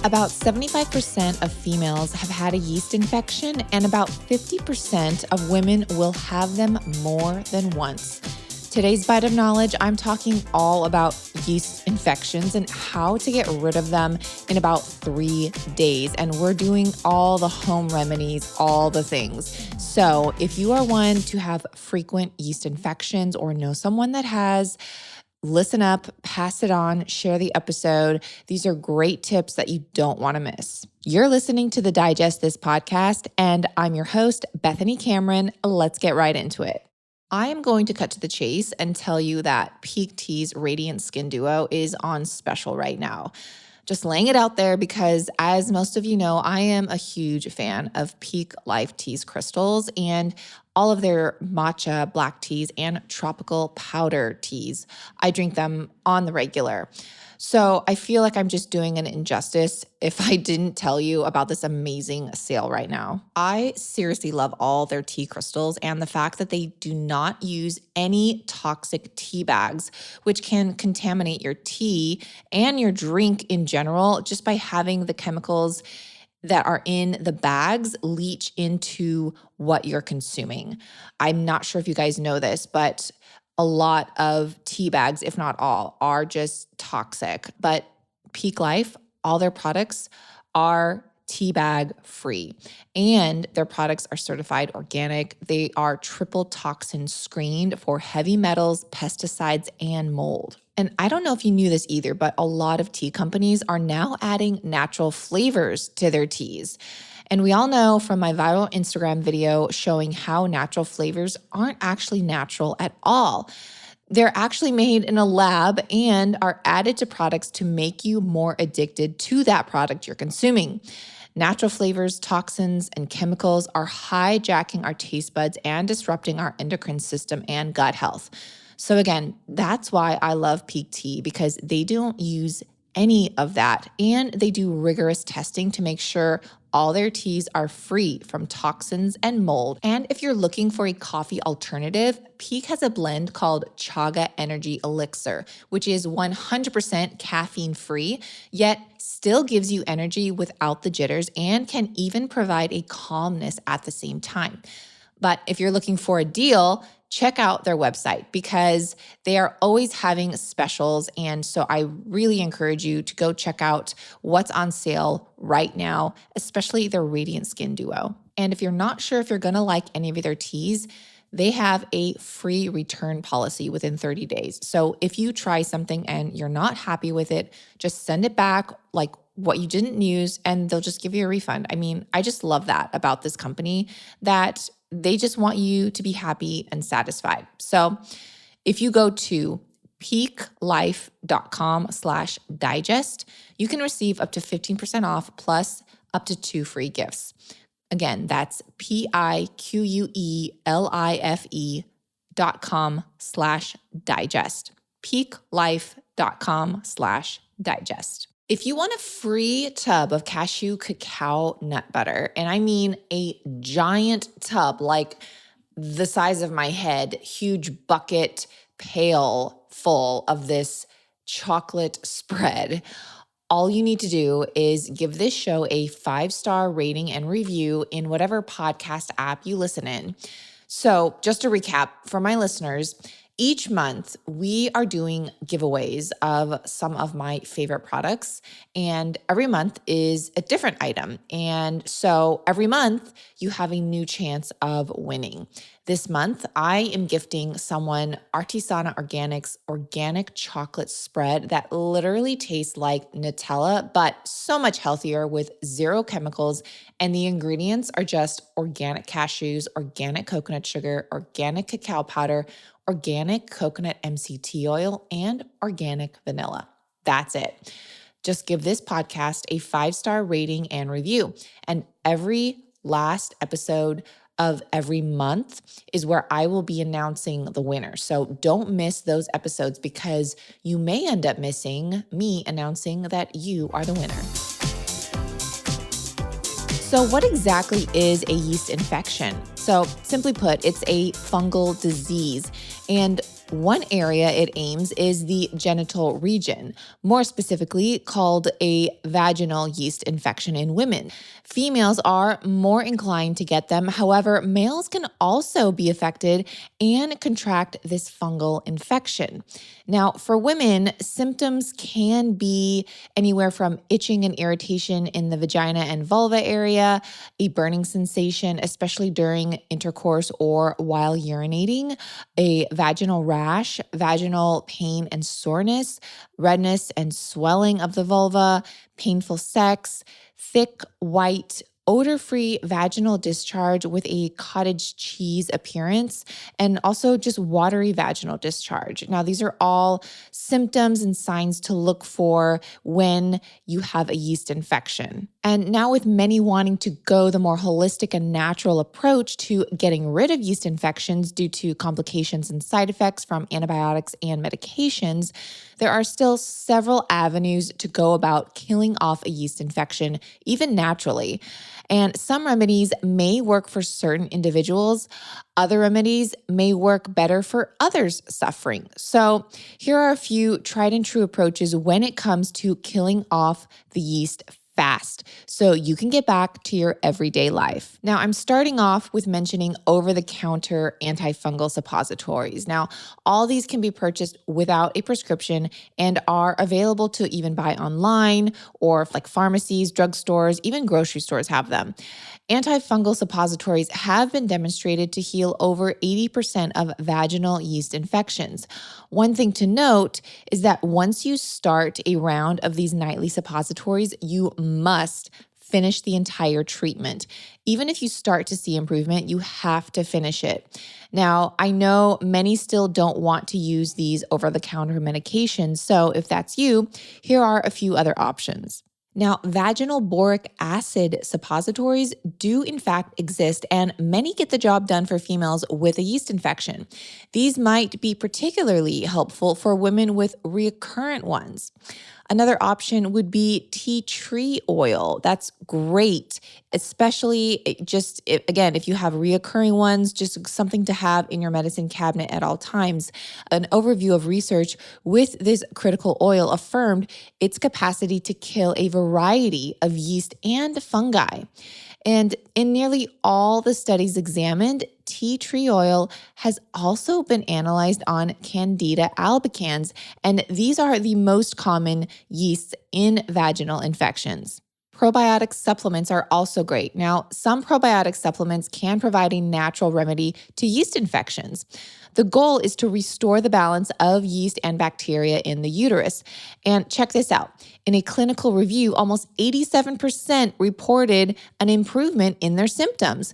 About 75% of females have had a yeast infection, and about 50% of women will have them more than once. Today's Bite of Knowledge, I'm talking all about yeast infections and how to get rid of them in about 3 days. And we're doing all the home remedies, all the things. So if you are one to have frequent yeast infections or know someone that has, listen up, pass it on, share the episode. These are great tips that you don't want to miss. You're listening to the Digest This podcast, and I'm your host, Bethany Cameron. Let's get right into it. I am going to cut to the chase and tell you that Peak Tea's Radiant Skin Duo is on special right now. Just laying it out there because, as most of you know, I am a huge fan of Peak Life Tea's crystals and all of their matcha black teas and tropical powder teas. I drink them on the regular. So I feel like I'm just doing an injustice if I didn't tell you about this amazing sale right now. I seriously love all their tea crystals and the fact that they do not use any toxic tea bags, which can contaminate your tea and your drink in general just by having the chemicals that are in the bags leach into what you're consuming. I'm not sure if you guys know this, but a lot of tea bags, if not all, are just toxic. But Peak Life, all their products are tea bag free, and their products are certified organic. They are triple toxin screened for heavy metals, pesticides, and mold. And I don't know if you knew this either, but a lot of tea companies are now adding natural flavors to their teas. And we all know from my viral Instagram video showing how natural flavors aren't actually natural at all. They're actually made in a lab and are added to products to make you more addicted to that product you're consuming. Natural flavors, toxins, and chemicals are hijacking our taste buds and disrupting our endocrine system and gut health. So again, that's why I love Peak Tea, because they don't use any of that, and they do rigorous testing to make sure all their teas are free from toxins and mold. And if you're looking for a coffee alternative, Peak has a blend called Chaga Energy Elixir, which is 100% caffeine-free, yet still gives you energy without the jitters and can even provide a calmness at the same time. But if you're looking for a deal, check out their website because they are always having specials. And so I really encourage you to go check out what's on sale right now, especially their Radiant Skin Duo. And if you're not sure if you're going to like any of their teas, they have a free return policy within 30 days. So if you try something and you're not happy with it, just send it back like what you didn't use and they'll just give you a refund. I mean, I just love that about this company, that they just want you to be happy and satisfied. So if you go to peaklife.com/digest, you can receive up to 15% off plus up to 2 free gifts. Again, that's peaklife.com/digest. peaklife.com/digest. If you want a free tub of cashew cacao nut butter, and I mean a giant tub like the size of my head, huge bucket, pail full of this chocolate spread, all you need to do is give this show a 5-star rating and review in whatever podcast app you listen in. So just to recap for my listeners, each month, we are doing giveaways of some of my favorite products, and every month is a different item. And so every month, you have a new chance of winning. This month, I am gifting someone Artisana Organics organic chocolate spread that literally tastes like Nutella, but so much healthier with 0 chemicals. And the ingredients are just organic cashews, organic coconut sugar, organic cacao powder, organic coconut MCT oil, and organic vanilla. That's it. Just give this podcast a 5-star rating and review. And every last episode of every month is where I will be announcing the winner. So don't miss those episodes because you may end up missing me announcing that you are the winner. So what exactly is a yeast infection? So simply put, it's a fungal disease. And One area it aims is the genital region, more specifically called a vaginal yeast infection in women. Females are more inclined to get them. However, males can also be affected and contract this fungal infection. Now, for women, symptoms can be anywhere from itching and irritation in the vagina and vulva area, a burning sensation, especially during intercourse or while urinating, a vaginal rash, vaginal pain and soreness, redness and swelling of the vulva, painful sex, thick, white, odor-free vaginal discharge with a cottage cheese appearance, and also just watery vaginal discharge. Now, these are all symptoms and signs to look for when you have a yeast infection. And now, with many wanting to go the more holistic and natural approach to getting rid of yeast infections due to complications and side effects from antibiotics and medications, there are still several avenues to go about killing off a yeast infection, even naturally. And some remedies may work for certain individuals. Other remedies may work better for others suffering. So here are a few tried and true approaches when it comes to killing off the yeast fast, so you can get back to your everyday life. Now, I'm starting off with mentioning over-the-counter antifungal suppositories. Now, all these can be purchased without a prescription and are available to even buy online, or like pharmacies, drugstores, even grocery stores have them. Antifungal suppositories have been demonstrated to heal over 80% of vaginal yeast infections. One thing to note is that once you start a round of these nightly suppositories, you must finish the entire treatment. Even if you start to see improvement, you have to finish it. Now, I know many still don't want to use these over-the-counter medications, so if that's you, here are a few other options. Now, vaginal boric acid suppositories do in fact exist, and many get the job done for females with a yeast infection. These might be particularly helpful for women with recurrent ones. Another option would be tea tree oil. That's great, especially if you have reoccurring ones, just something to have in your medicine cabinet at all times. An overview of research with this critical oil affirmed its capacity to kill a variety of yeast and fungi. And in nearly all the studies examined, tea tree oil has also been analyzed on Candida albicans, and these are the most common yeasts in vaginal infections. Probiotic supplements are also great. Now, some probiotic supplements can provide a natural remedy to yeast infections. The goal is to restore the balance of yeast and bacteria in the uterus. And check this out. In a clinical review, almost 87% reported an improvement in their symptoms.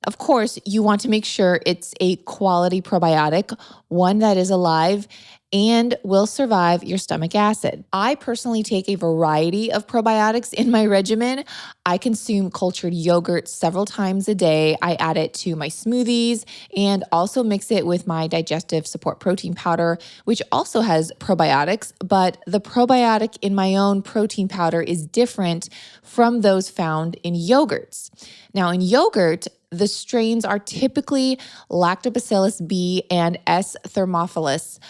Of course, you want to make sure it's a quality probiotic, one that is alive and will survive your stomach acid. I personally take a variety of probiotics in my regimen. I consume cultured yogurt several times a day. I add it to my smoothies and also mix it with my digestive support protein powder, which also has probiotics, but the probiotic in my own protein powder is different from those found in yogurts. Now, in yogurt, the strains are typically Lactobacillus B and S. thermophilus,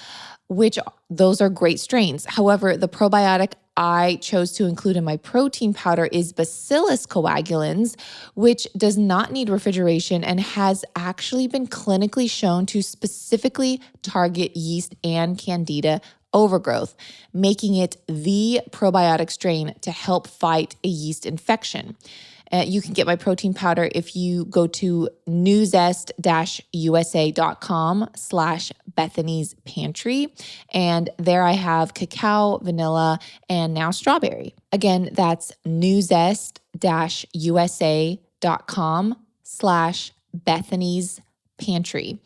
which those are great strains. However, the probiotic I chose to include in my protein powder is Bacillus coagulans, which does not need refrigeration and has actually been clinically shown to specifically target yeast and candida overgrowth, making it the probiotic strain to help fight a yeast infection. You can get my protein powder if you go to newzest-usa.com/Bethany's Pantry. And there I have cacao, vanilla, and now strawberry. Again, that's newzest-usa.com/Bethany's Pantry.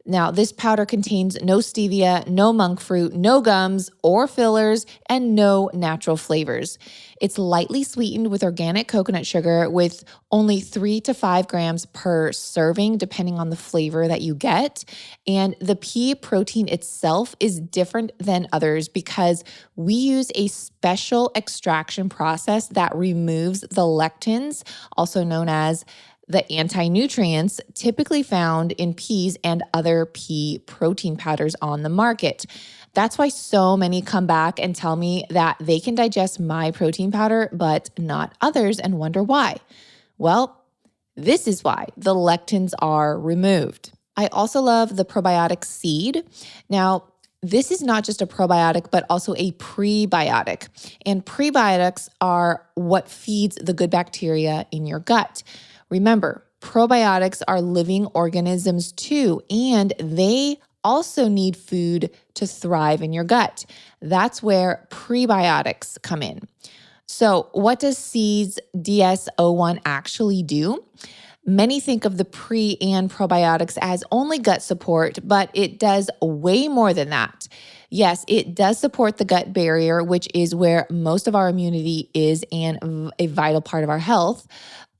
Now, this powder contains no stevia, no monk fruit, no gums or fillers, and no natural flavors. It's lightly sweetened with organic coconut sugar with only 3 to 5 grams per serving, depending on the flavor that you get. And the pea protein itself is different than others because we use a special extraction process that removes the lectins, also known as the anti-nutrients typically found in peas and other pea protein powders on the market. That's why so many come back and tell me that they can digest my protein powder, but not others, and wonder why. Well, this is why the lectins are removed. I also love the probiotic seed. Now, this is not just a probiotic, but also a prebiotic. And prebiotics are what feeds the good bacteria in your gut. Remember, probiotics are living organisms too, and they also need food to thrive in your gut. That's where prebiotics come in. So, what does Seeds DS-01 actually do? Many think of the pre and probiotics as only gut support, but it does way more than that. Yes, it does support the gut barrier, which is where most of our immunity is and a vital part of our health.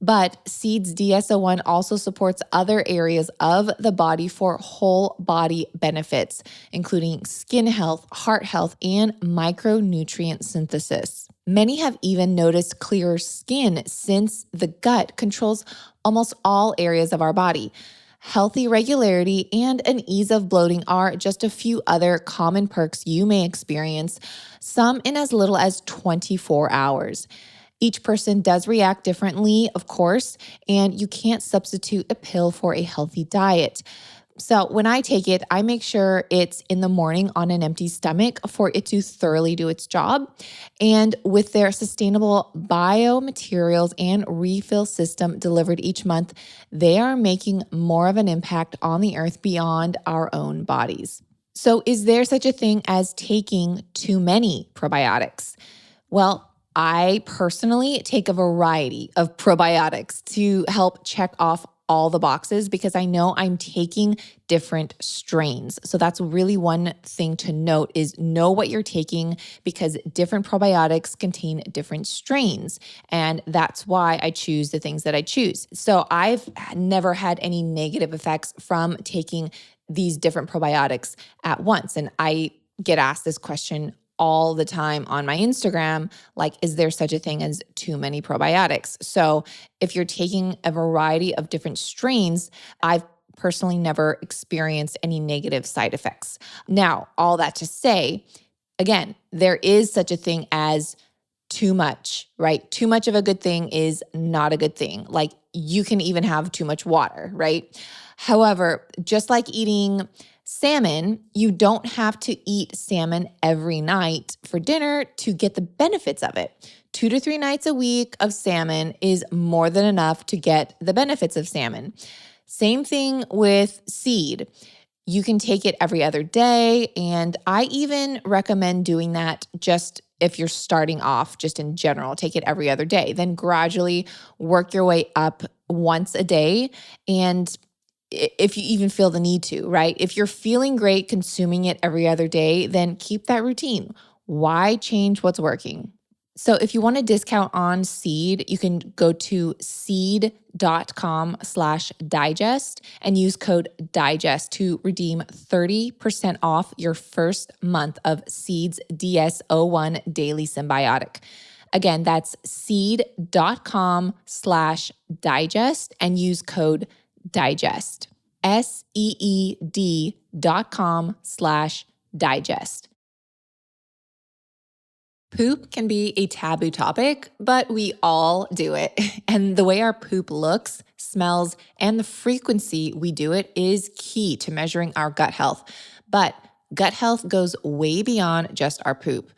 But Seeds DS-01 also supports other areas of the body for whole body benefits, including skin health, heart health, and micronutrient synthesis. Many have even noticed clearer skin since the gut controls almost all areas of our body. Healthy regularity and an ease of bloating are just a few other common perks you may experience, some in as little as 24 hours. Each person does react differently, of course, and you can't substitute a pill for a healthy diet. So when I take it, I make sure it's in the morning on an empty stomach for it to thoroughly do its job. And with their sustainable biomaterials and refill system delivered each month, they are making more of an impact on the earth beyond our own bodies. So is there such a thing as taking too many probiotics? Well, I personally take a variety of probiotics to help check off all the boxes because I know I'm taking different strains. So that's really one thing to note is know what you're taking because different probiotics contain different strains. And that's why I choose the things that I choose. So I've never had any negative effects from taking these different probiotics at once. And I get asked this question all the time on my Instagram, like, is there such a thing as too many probiotics? So if you're taking a variety of different strains, I've personally never experienced any negative side effects. Now, all that to say, again, there is such a thing as too much, right? Too much of a good thing is not a good thing. Like you can even have too much water, right? However, just like eating salmon, you don't have to eat salmon every night for dinner to get the benefits of it. 2 to 3 nights a week of salmon is more than enough to get the benefits of salmon. Same thing with seed. You can take it every other day, and I even recommend doing that just if you're starting off, just in general, take it every other day. Then gradually work your way up once a day, and if you even feel the need to, right? If you're feeling great consuming it every other day, then keep that routine. Why change what's working? So if you want a discount on Seed, you can go to seed.com/digest and use code DIGEST to redeem 30% off your first month of Seed's DS-01 Daily Symbiotic. Again, that's seed.com/digest and use code DIGEST. SEED.com/digest. Poop can be a taboo topic, but we all do it. And the way our poop looks, smells, and the frequency we do it is key to measuring our gut health. But gut health goes way beyond just our poop.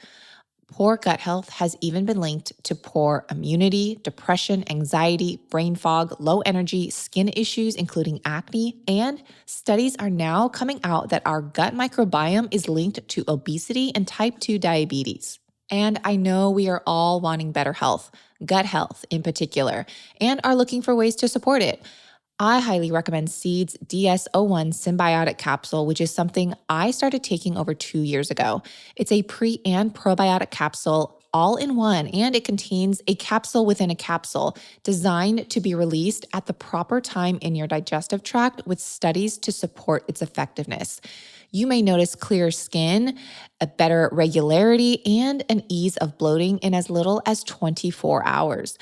Poor gut health has even been linked to poor immunity, depression, anxiety, brain fog, low energy, skin issues, including acne, and studies are now coming out that our gut microbiome is linked to obesity and type 2 diabetes. And I know we are all wanting better health, gut health in particular, and are looking for ways to support it. I highly recommend Seed's DS-01 Symbiotic Capsule, which is something I started taking over 2 years ago. It's a pre and probiotic capsule all in one, and it contains a capsule within a capsule designed to be released at the proper time in your digestive tract with studies to support its effectiveness. You may notice clearer skin, a better regularity, and an ease of bloating in as little as 24 hours.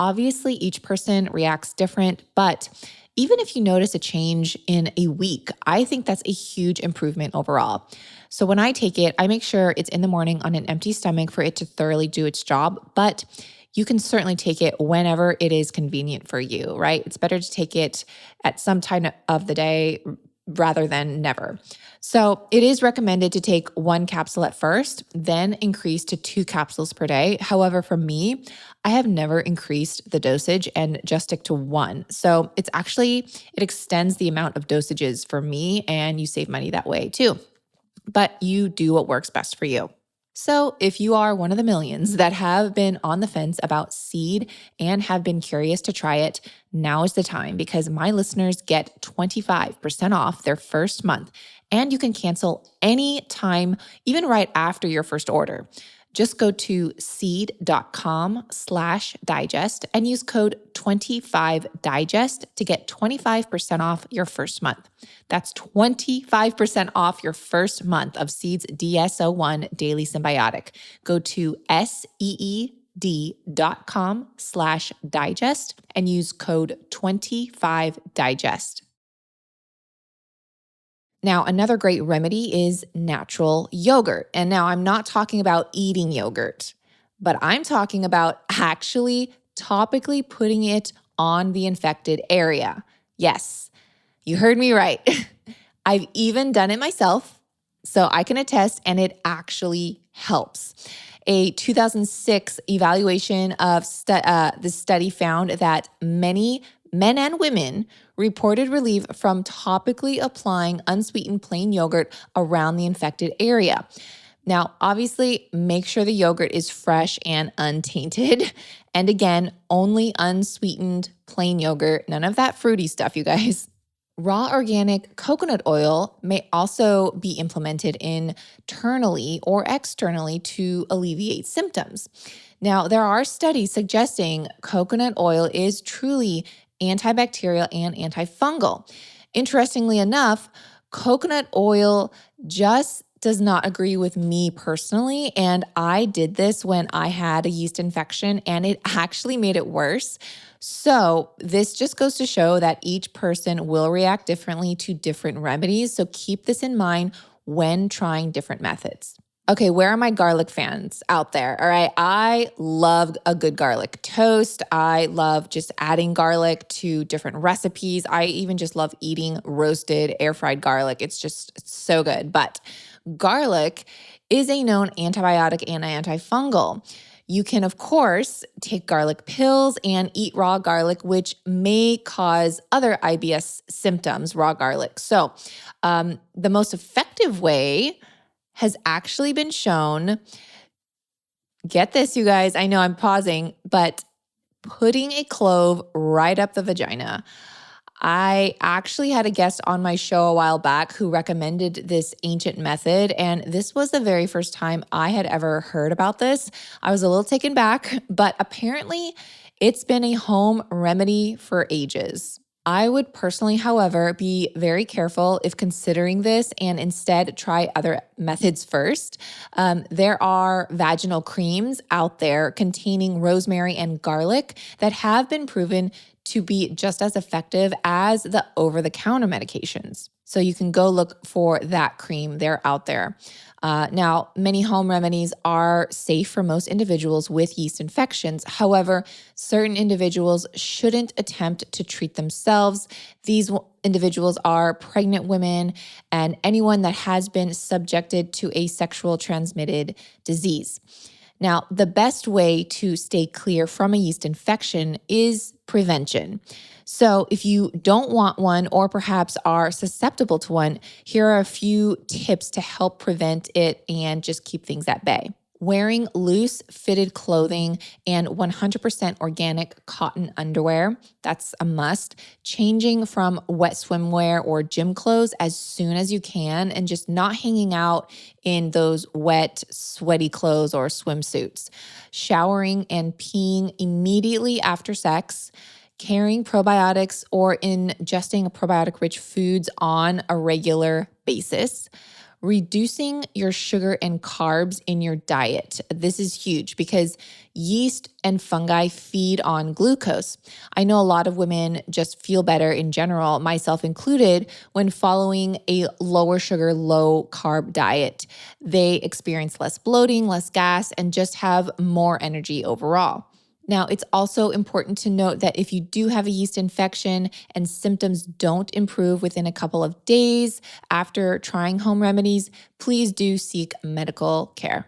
Obviously, each person reacts different, but even if you notice a change in a week, I think that's a huge improvement overall. So when I take it, I make sure it's in the morning on an empty stomach for it to thoroughly do its job, but you can certainly take it whenever it is convenient for you, right? It's better to take it at some time of the day rather than never. So it is recommended to take 1 capsule at first, then increase to 2 capsules per day. However, for me, I have never increased the dosage and just stick to 1. So it extends the amount of dosages for me, and you save money that way too. But you do what works best for you. So, if you are one of the millions that have been on the fence about seed and have been curious to try it, now is the time because my listeners get 25% off their first month, and you can cancel any time, even right after your first order. Just go to seed.com/digest and use code 25digest to get 25% off your first month. That's 25% off your first month of Seed's DS-01 Daily Symbiotic. Go to seed.com/digest and use code 25digest. Now, another great remedy is natural yogurt. And now I'm not talking about eating yogurt, but I'm talking about actually topically putting it on the infected area. Yes, you heard me right. I've even done it myself, so I can attest, and it actually helps. A 2006 evaluation of the study found that many men and women reported relief from topically applying unsweetened plain yogurt around the infected area. Now, obviously, make sure the yogurt is fresh and untainted. And again, only unsweetened plain yogurt, none of that fruity stuff, you guys. Raw organic coconut oil may also be implemented internally or externally to alleviate symptoms. Now, there are studies suggesting coconut oil is truly antibacterial and antifungal. Interestingly enough, coconut oil just does not agree with me personally, and I did this when I had a yeast infection, and it actually made it worse. So this just goes to show that each person will react differently to different remedies, so keep this in mind when trying different methods. Okay, where are my garlic fans out there? All right, I love a good garlic toast. I love just adding garlic to different recipes. I even just love eating roasted air-fried garlic. It's so good. But garlic is a known antibiotic and antifungal. You can, of course, take garlic pills and eat raw garlic, which may cause other IBS symptoms, raw garlic. So the most effective way has actually been shown, get this, you guys, I know I'm pausing, but putting a clove right up the vagina. I actually had a guest on my show a while back who recommended this ancient method, and this was the very first time I had ever heard about this. I was a little taken back, but apparently it's been a home remedy for ages. I would personally, however, be very careful if considering this and instead try other methods first. There are vaginal creams out there containing rosemary and garlic that have been proven to be just as effective as the over-the-counter medications. So you can go look for that cream. They're out there. Now, many home remedies are safe for most individuals with yeast infections. However, certain individuals shouldn't attempt to treat themselves. These individuals are pregnant women and anyone that has been subjected to a sexual transmitted disease. Now, the best way to stay clear from a yeast infection is prevention. So if you don't want one or perhaps are susceptible to one, here are a few tips to help prevent it and just keep things at bay. Wearing loose fitted clothing and 100% organic cotton underwear, that's a must. Changing from wet swimwear or gym clothes as soon as you can and just not hanging out in those wet, sweaty clothes or swimsuits. Showering and peeing immediately after sex. Carrying probiotics or ingesting probiotic-rich foods on a regular basis. reducing your sugar and carbs in your diet. This is huge because yeast and fungi feed on glucose. I know a lot of women just feel better in general, myself included, when following a lower sugar, low carb diet. They experience less bloating, less gas, and just have more energy overall. Now, it's also important to note that if you do have a yeast infection and symptoms don't improve within a couple of days after trying home remedies, please do seek medical care.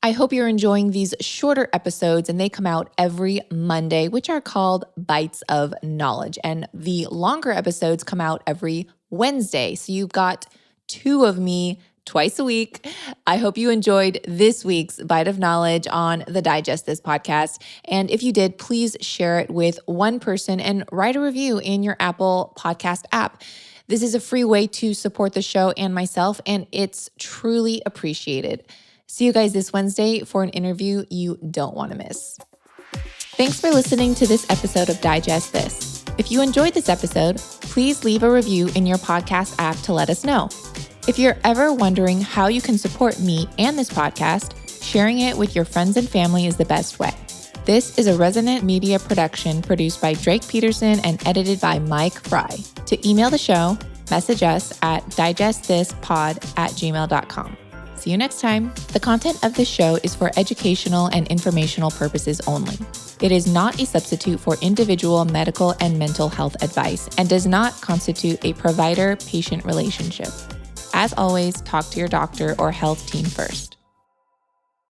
I hope you're enjoying these shorter episodes, and they come out every Monday, which are called Bites of Knowledge. And the longer episodes come out every Wednesday. So you've got two of me twice a week. I hope you enjoyed this week's Bite of Knowledge on the Digest This podcast. And if you did, please share it with one person and write a review in your Apple podcast app. This is a free way to support the show and myself, and it's truly appreciated. See you guys this Wednesday for an interview you don't want to miss. Thanks for listening to this episode of Digest This. If you enjoyed this episode, please leave a review in your podcast app to let us know. If you're ever wondering how you can support me and this podcast, sharing it with your friends and family is the best way. This is a Resonant Media production produced by Drake Peterson and edited by Mike Fry. To email the show, message us at digestthispod@gmail.com. See you next time. The content of this show is for educational and informational purposes only. It is not a substitute for individual medical and mental health advice and does not constitute a provider-patient relationship. As always, talk to your doctor or health team first.